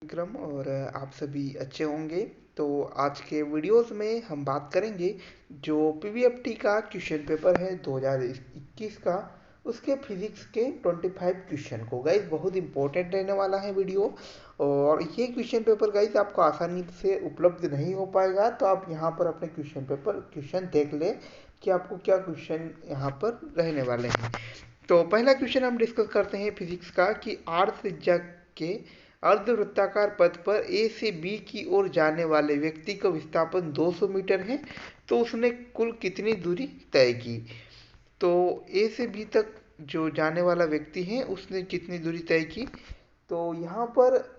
विक्रम और आप सभी अच्छे होंगे। तो आज के वीडियोस में हम बात करेंगे जो पीवीएफटी का क्वेश्चन पेपर है 2021 का, उसके फिजिक्स के 25 क्वेश्चन को। गाइस बहुत इंपॉर्टेंट रहने वाला है वीडियो। और ये क्वेश्चन पेपर गाइस आपको आसानी से उपलब्ध नहीं हो पाएगा, तो आप यहाँ पर अपने क्वेश्चन देख ले कि आपको क्या क्वेश्चन यहाँ पर रहने वाले हैं। तो पहला क्वेश्चन हम डिस्कस करते हैं फिजिक्स का कि आर्थ त्रिज्या के अर्धवृत्ताकार पथ पर ए से बी की ओर जाने वाले व्यक्ति का विस्थापन 200 मीटर है, तो उसने कुल कितनी दूरी तय की। तो ए से बी तक जो जाने वाला व्यक्ति है उसने कितनी दूरी तय की। तो यहाँ पर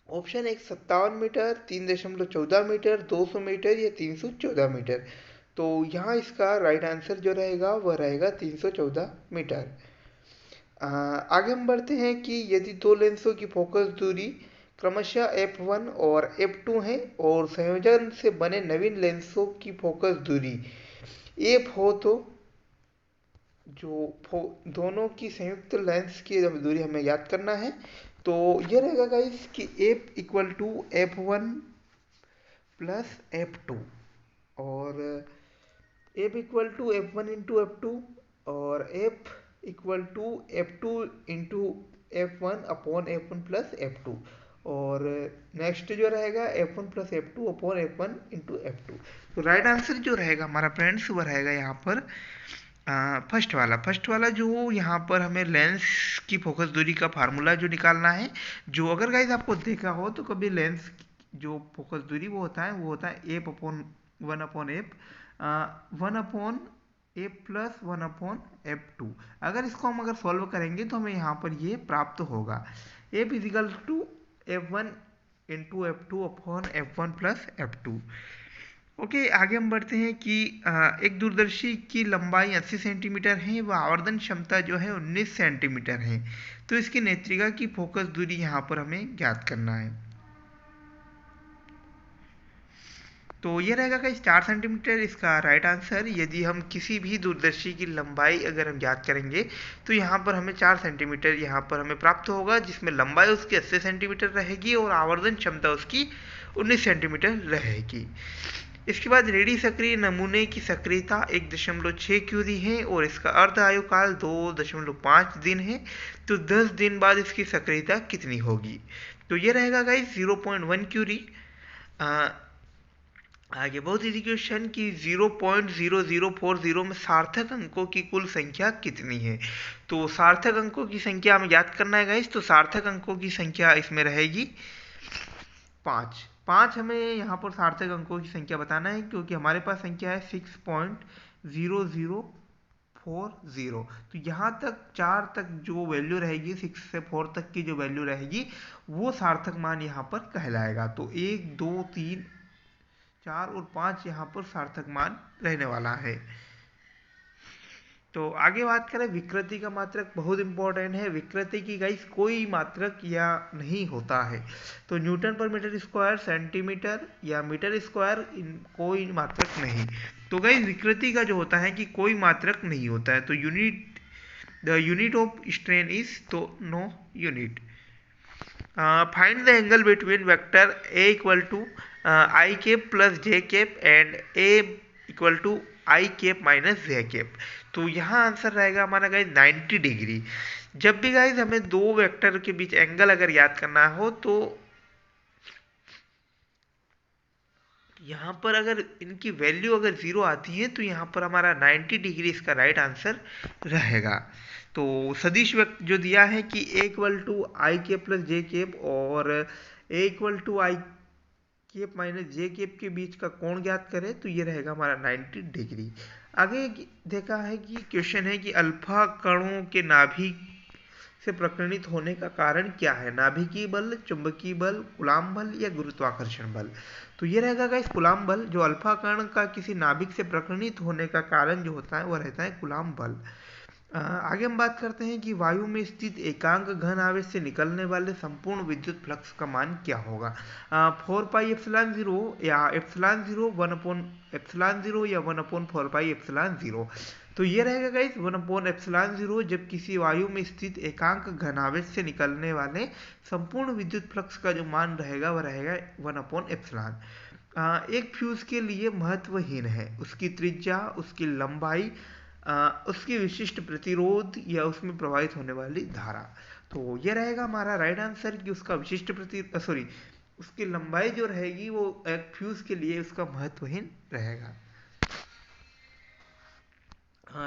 ऑप्शन एक 57 मीटर, 3.14 मीटर, 200 मीटर या 314 मीटर। तो यहाँ इसका राइट आंसर जो रहेगा वह रहेगा 314 मीटर। आगे हम बढ़ते हैं कि यदि दो लेंसों की फोकस दूरी क्रमशः f1 और f2 है और संयोजन से बने नवीन लेंसों की फोकस दूरी f हो, तो दोनों की संयुक्त लेंस की दूरी हमें याद करना है। तो ये रहेगा गाइस कि f equal to f1 plus f2, और f equal to f1 into f2, और f equal to f2 into f1 upon f1 plus f2, और नेक्स्ट जो रहेगा f1 plus f2 upon f1 into f2। तो right answer जो रहेगा हमारा friends वो रहेगा यहाँ पर फर्स्ट वाला जो यहाँ पर हमें लेंस की फोकस दूरी का फार्मूला जो निकालना है। जो अगर गाइज आपको देखा हो तो कभी लेंस जो फोकस दूरी वो होता है app upon 1/f, 1/f plus 1/f2। अगर सॉल्व करेंगे तो हमें यहाँ पर ये प्राप्त होगा F is equal to f1 into f2 upon f1 plus f2। Okay, आगे हम बढ़ते हैं कि एक दूरदर्शी की लंबाई 80 सेंटीमीटर है व आवर्धन क्षमता जो है 19 सेंटीमीटर है, तो इसकी नेत्रिका की फोकस दूरी यहाँ पर हमें ज्ञात करना है। तो ये रहेगा कि 4 सेंटीमीटर इसका राइट आंसर। यदि हम किसी भी दूरदर्शी की लंबाई अगर हम ज्ञात करेंगे तो यहाँ पर हमें 4 सेंटीमीटर यहाँ पर हमें प्राप्त होगा, जिसमें लंबाई उसकी 80 सेंटीमीटर रहेगी और आवर्धन क्षमता उसकी 19 सेंटीमीटर रहेगी। इसके बाद रेडी सक्रिय नमूने की सक्रियता 1.6 क्यूरी है और इसका अर्ध आयुकाल 2.5 दिन है, तो 10 दिन बाद इसकी सक्रियता कितनी होगी। तो ये रहेगा गाइस 0.1 क्यूरी। आगे बहुत इजी क्वेश्चन कि 0.0040 में सार्थक अंकों की कुल संख्या कितनी है। तो सार्थक अंकों की संख्या हमें याद करना है गाइस। तो सार्थक अंकों की संख्या इसमें रहेगी 5। हमें यहाँ पर सार्थक अंकों की संख्या बताना है, क्योंकि हमारे पास संख्या है 6.0040। तो यहाँ तक 4 तक जो वैल्यू रहेगी, 6 से 4 तक की जो वैल्यू रहेगी वो सार्थक मान यहाँ पर कहलाएगा। तो 1, 2, 3, 4 और 5 यहाँ पर सार्थक मान रहने वाला है। तो आगे बात करें विकृति का मात्रक, बहुत इंपॉर्टेंट है। विकृति की गाइस कोई मात्रक या नहीं होता है, तो न्यूटन पर मीटर स्क्वायर, सेंटीमीटर या मीटर स्क्वायर कोई मात्रक नहीं। तो गाइस विकृति का जो होता है कि कोई मात्रक नहीं होता है, तो the unit of strain is, तो no unit. Find the angle between vector a equal to i cap plus j cap and a equal to i cap minus j cap. तो यहाँ आंसर रहेगा हमारा गाइज 90 डिग्री। जब भी guys हमें दो vector के बीच एंगल अगर याद करना हो, तो यहाँ पर अगर इनकी वैल्यू अगर 0 आती है तो यहाँ पर हमारा 90 डिग्री इसका राइट आंसर रहेगा। तो सदिश जो दिया है कि a equal to i cap plus j cap और a equal to i cap minus j cap के बीच का कोण ज्ञात करें, तो ये रहेगा हमारा 90 डिग्री। आगे देखा है कि क्वेश्चन है कि अल्फा कणों के नाभिक से प्रकर्णित होने का कारण क्या है। नाभिकीय बल, चुंबकीय बल, कूलाम बल या गुरुत्वाकर्षण बल। तो ये रहेगा गाइस कूलाम बल। जो अल्फा कण का किसी नाभिक से प्रकर्णित होने का कारण जो होता है वह रहता है कूलाम बल। आगे हम बात करते हैं कि वायु में स्थित एकांक घन आवेश से निकलने वाले संपूर्ण विद्युत फ्लक्स का मान क्या होगा। 4πε0 या ε0, 1/ε0 या 1/4πε0। तो ये रहेगा गाइस 1/ε0, जब किसी वायु में स्थित एकांक घनावेश से निकलने वाले संपूर्ण विद्युत फ्लक्स का जो मान रहेगा वह रहेगा 1/ε। एक फ्यूज के लिए महत्वहीन है उसकी त्रिज्या, उसकी लंबाई, उसकी विशिष्ट प्रतिरोध या उसमें प्रवाहित होने वाली धारा। तो ये रहेगा हमारा राइट आंसर कि उसका विशिष्ट उसकी लंबाई जो रहेगी वो एक फ्यूज के लिए उसका महत्वहीन रहेगा।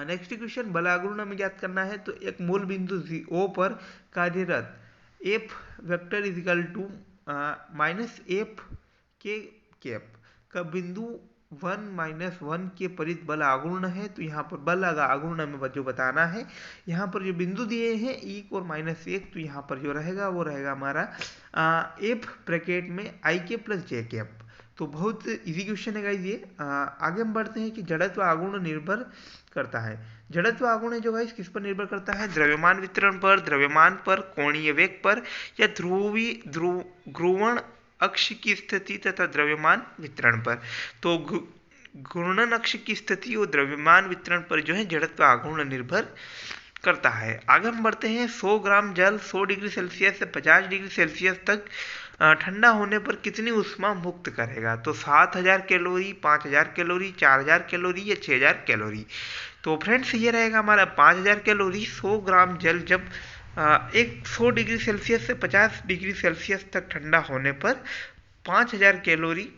नेक्स्ट क्वेश्चन, बल आघूर्ण हमें ज्ञात करना है। तो एक मूल बिंदु O पर कार्यरत F vector is equal to -F के कैप का बिंदु 1 के परित बल आघूर्ण है। तो यहाँ पर बल आघूर्ण हमें जो बताना है, यहाँ पर जो बिंदु दिए हैं 1 और -1, तो यहाँ पर जो रहेगा वो रहेगा हमारा F ब्रैकेट में IK + JK। तो बहुत इजी क्वेश्चन है गाइस ये। आगे हम बढ़ते हैं कि जड़त्व आघूर्ण निर्भर करता है। जड़त्व आघूर्ण जो गाइस किस पर निर्भर करता है? द्रव्यमान वितरण पर, द्रव्यमान पर, कोणीय वेग पर या ध्रुवण अक्ष की स्थिति तथा द्रव्यमान वितरण पर। तो घूर्णन अक्ष की स्थिति और द्रव्यमान वितरण पर जो है जड़त्व आघूर्ण निर्भर करता है। आगे हम बढ़ते हैं। 100 ग्राम जल 100 डिग्री सेल्सियस से 50 डिग्री सेल्सियस तक ठंडा होने पर कितनी ऊष्मा मुक्त करेगा? तो 7000 कैलोरी, 5000 कैलोरी, 4000 कैलोरी या 6000 कैलोरी। तो फ्रेंड्स ये रहेगा हमारा 5000 कैलोरी। 100 ग्राम जल जब 100 डिग्री सेल्सियस से 50 डिग्री सेल्सियस तक ठंडा होने पर 5000 कैलोरी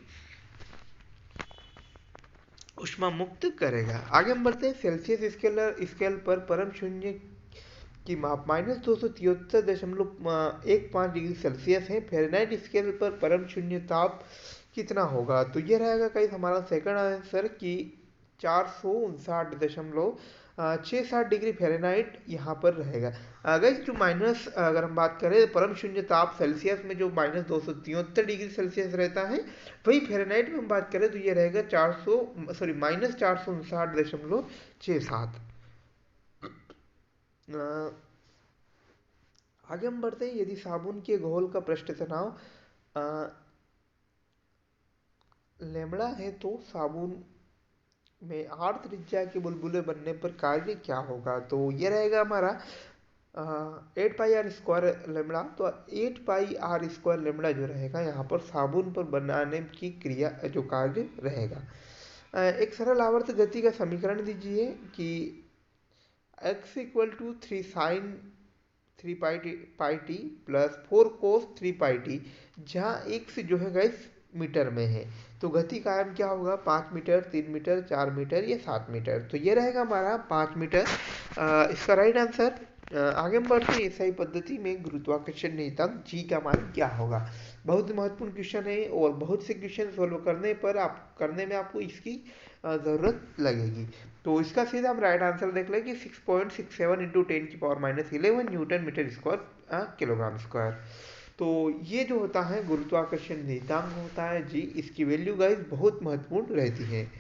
ऊष्मा मुक्त करेगा। आगे हम बढ़ते हैं। सेल्सियस स्केल पर परम शून्य की माप -273.15 डिग्री सेल्सियस है। फ़ारेनहाइट स्केल पर परम शून्य ताप कितना होगा? तो ये रहेगा गाइस हमारा सेकंड आंसर कि 459.67 डिग्री फ़ारेनहाइट यहाँ पर रहेगा। गाइस जो माइनस अगर हम बात करें परम शून्य ताप सेल्सियस में जो -273 डिग्री सेल्सियस रहता है, वही फ़ारेनहाइट में हम बात करें तो ये रहेगा -459.67। आगे हम बढ़ते हैं। यदि साबुन के घोल का पृष्ठ तनाव लैम्बडा है तो साबुन में r त्रिज्या के बुलबुले बनने पर कार्य क्या होगा? तो ये रहेगा हमारा 8πr² लैम्बडा। तो 8πr² लैम्बडा जो रहेगा यहाँ पर साबुन पर बनाने की क्रिया जो कार्य रहेगा। एक सरल आवर्त गति का समीकरण दीजिए कि x = 3 sin 3πt + 4 cos 3πt, जहाँ x जो है गाइस मीटर में है। तो गति का आयाम क्या होगा? 5 मीटर, 3 मीटर, 4 मीटर या 7 मीटर। तो ये रहेगा हमारा 5 मीटर इसका राइट आंसर। आगे हम बढ़ते हैं। SI पद्धति में गुरुत्वाकर्षण नियतांक G का मान क्या होगा? बहुत महत्वपूर्ण क्वेश्चन है और बहुत से क्वेश्चन सोल्व करने में आपको इसकी ज़रूरत लगेगी। तो इसका सीधा हम राइट आंसर देख लें कि 6.67 × 10⁻11 newton metre square kilogram square. तो ये जो होता है गुरुत्वाकर्षण नियतांक होता है जी, इसकी वैल्यू गाइस बहुत महत्वपूर्ण रहती है।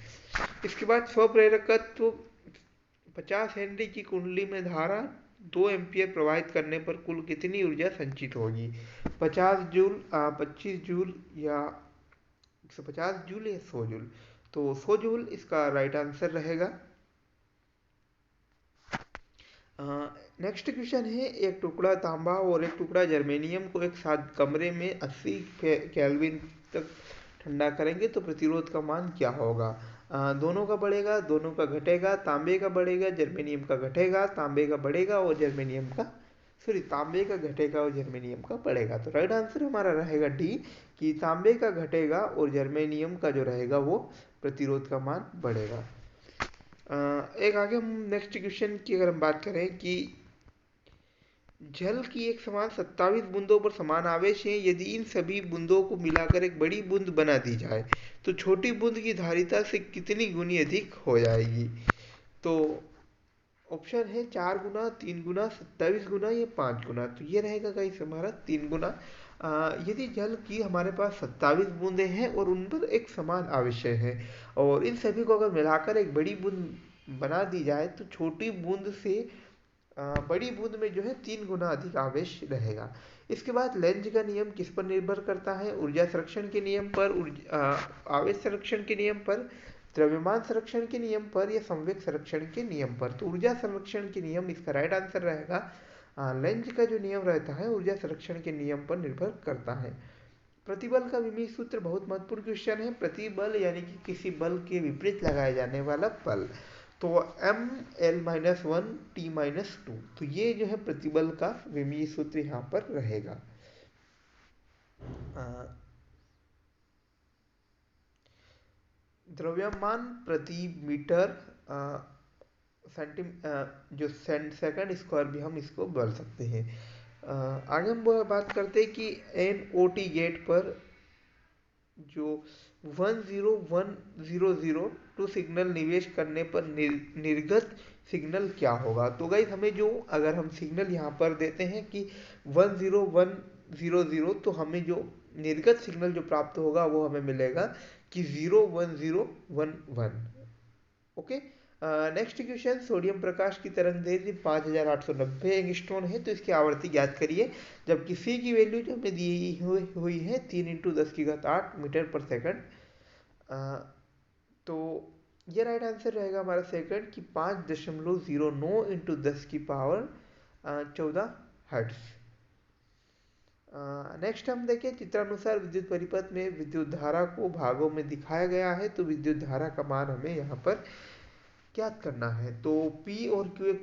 इसके बाद स्वप्रेरकत्व 50 हेनरी की कुंडली में धारा 2 एम्पियर प्रवाहित करने पर कुल कितनी ऊर्जा संचित होगी? 50 जूल, 25 जूल या 150 जूल या 100 जूल? तो 100 जूल इसका राइट आंसर रहेगा। नेक्स्ट क्वेश्चन है। एक टुकड़ा तांबा और एक टुकड़ा जर्मेनियम को एक साथ कमरे में 80 केल्विन तक ठंडा करेंगे तो प्रतिरोध का मान क्या होगा? दोनों का बढ़ेगा, दोनों का घटेगा, तांबे का बढ़ेगा, जर्मेनियम का घटेगा, तांबे का बढ़ेगा और तांबे का घटेगा और जर्मेनियम का बढ़ेगा। तो राइट आंसर हमारा रहेगा डी कि तांबे का घटेगा और जर्मेनियम का जो रहेगा वो प्रतिरोध का मान बढ़ेगा। एक आगे हम नेक्स्ट क्वेश्चन की अगर हम बात करें कि जल की एक समान 27 बूंदों पर समान आवेश है। यदि इन सभी बूंदों को मिलाकर एक बड़ी बूंद बना दी जाए तो छोटी बूंद की धारिता से कितनी गुनी अधिक हो जाएगी? तो ऑप्शन है 4 गुना, 3 गुना, 27 गुना या 5 गुना। तो ये रहेगा गाइस हमारा 3 गुना। यदि जल की हमारे पास 27 बूंदें हैं और उन पर एक समान आवेश है और इन सभी को अगर मिलाकर एक बड़ी बूंद बना दी जाए तो छोटी बूंद से बड़ी बूंद में जो है 3 गुना अधिक आवेश रहेगा। इसके बाद लेंज का नियम किस पर निर्भर करता है? ऊर्जा संरक्षण के नियम पर, आवेश संरक्षण के नियम पर द्रव्यमान संरक्षण के नियम पर या संवेग संरक्षण के नियम पर? तो ऊर्जा संरक्षण के नियम इसका राइट आंसर रहेगा। लेंज का जो नियम रहता है ऊर्जा संरक्षण के नियम पर निर्भर करता है। प्रतिबल का विमीय सूत्र बहुत महत्वपूर्ण क्वेश्चन है। प्रतिबल यानी कि किसी बल के विपरीत लगाया जाने वाला बल, तो ML-1 T-2, तो ये जो है प्रतिबल का विमीय सूत्र यहाँ पर रहेगा। द्रव्यमान प्रति मीटर जो सेकंड स्क्वायर भी हम इसको बोल सकते हैं। आगे हम बात करते हैं कि NOT गेट पर जो 10100 सिग्नल निवेश करने पर निर्गत सिग्नल क्या होगा? तो गाइस हमें जो अगर हम सिग्नल यहाँ पर देते हैं कि 10100, तो हमें जो निर्गत सिग्नल जो प्राप्त होगा वो हमें मिलेगा कि 01011। ओके, नेक्स्ट क्वेश्चन, सोडियम प्रकाश की तरंग दैर्ध्य 5890 एंगस्ट्रॉन है, तो इसकी आवर्ती ज्ञात करिए। जबकि सी की वैल्यू जो हमें दी हुई है 3 × 10⁸ मीटर पर सेकंड। तो ये राइट आंसर रहेगा हमारा सेकंड कि 5.09 × 10⁻14 हर्ट्ज। नेक्स्ट हम देखें, चित्रानुसार विद्युत परिपथ में विद्युत धारा को भागों में दिखाया गया है, तो विद्युत धारा का मान हमें यहाँ पर ज्ञात करना है। तो P और Q एक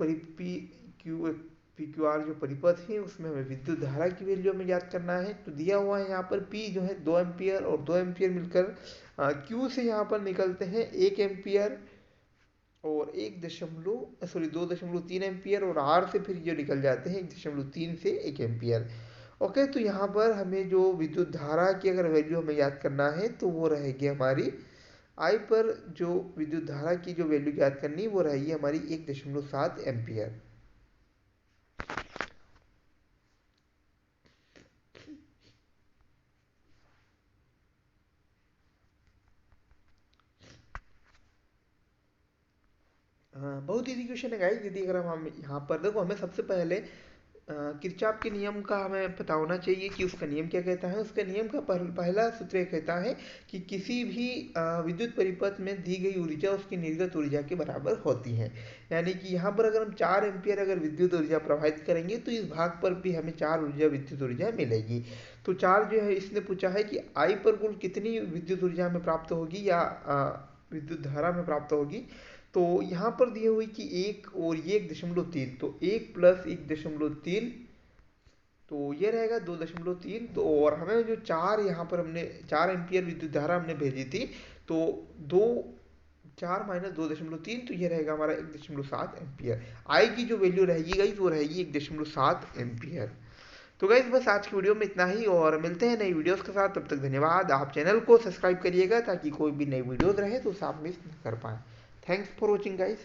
PQR जो परिपथ है उसमें हमें विद्युत धारा की वैल्यू हमें ज्ञात करना है। तो दिया हुआ है यहाँ पर P जो है 2 एम्पियर और 2 एम्पियर मिलकर Q से यहाँ पर निकलते हैं 1 एम्पियर और 2.3 एम्पियर, और R से फिर जो निकल जाते हैं 1.3 से 1 एम्पियर। ओके, तो यहाँ पर हमें जो विद्युत धारा की अगर वैल्यू हमें याद करना है तो वो रहेगी हमारी I पर जो विद्युत धारा की जो वैल्यू ज्ञात करनी वो रहेगी हमारी 1.7 एम्पियर। बहुत इजी क्वेश्चन है गाइस। यदि अगर हम यहाँ पर देखो, हमें सबसे पहले किरचॉफ के नियम का हमें पता होना चाहिए कि उसका नियम क्या कहता है। उसका नियम का पहला सूत्र ये कहता है कि किसी भी विद्युत परिपथ में दी गई ऊर्जा उसकी निर्गत ऊर्जा के बराबर होती है। यानी कि यहाँ पर अगर हम 4 एम्पियर अगर विद्युत ऊर्जा प्रवाहित करेंगे तो इस भाग पर भी हमें 4 विद्युत ऊर्जा मिलेगी। तो 4 जो है इसने पूछा है कि I पर कुल कितनी विद्युत ऊर्जा हमें प्राप्त होगी या विद्युत धारा में प्राप्त होगी। तो यहाँ पर दी हुई कि 1 और ये 1.3, तो 1 + 1.3, तो ये रहेगा 2.3। तो और हमें जो 4 यहाँ पर हमने 4 एम्पियर विद्युत धारा हमने भेजी थी, तो 4 - 2.3, तो ये रहेगा हमारा 1.7 एम्पियर। आई की जो वैल्यू रहेगी गाइस वो रहेगी 1.7 एम्पियर। तो गाइस बस आज की वीडियो में इतना ही, और मिलते हैं नई वीडियोस के साथ। तब तक धन्यवाद। आप चैनल को सब्सक्राइब करिएगा ताकि कोई भी नई वीडियोस रहे तो उसे आप मिस न कर पाएँ। Thanks for watching guys.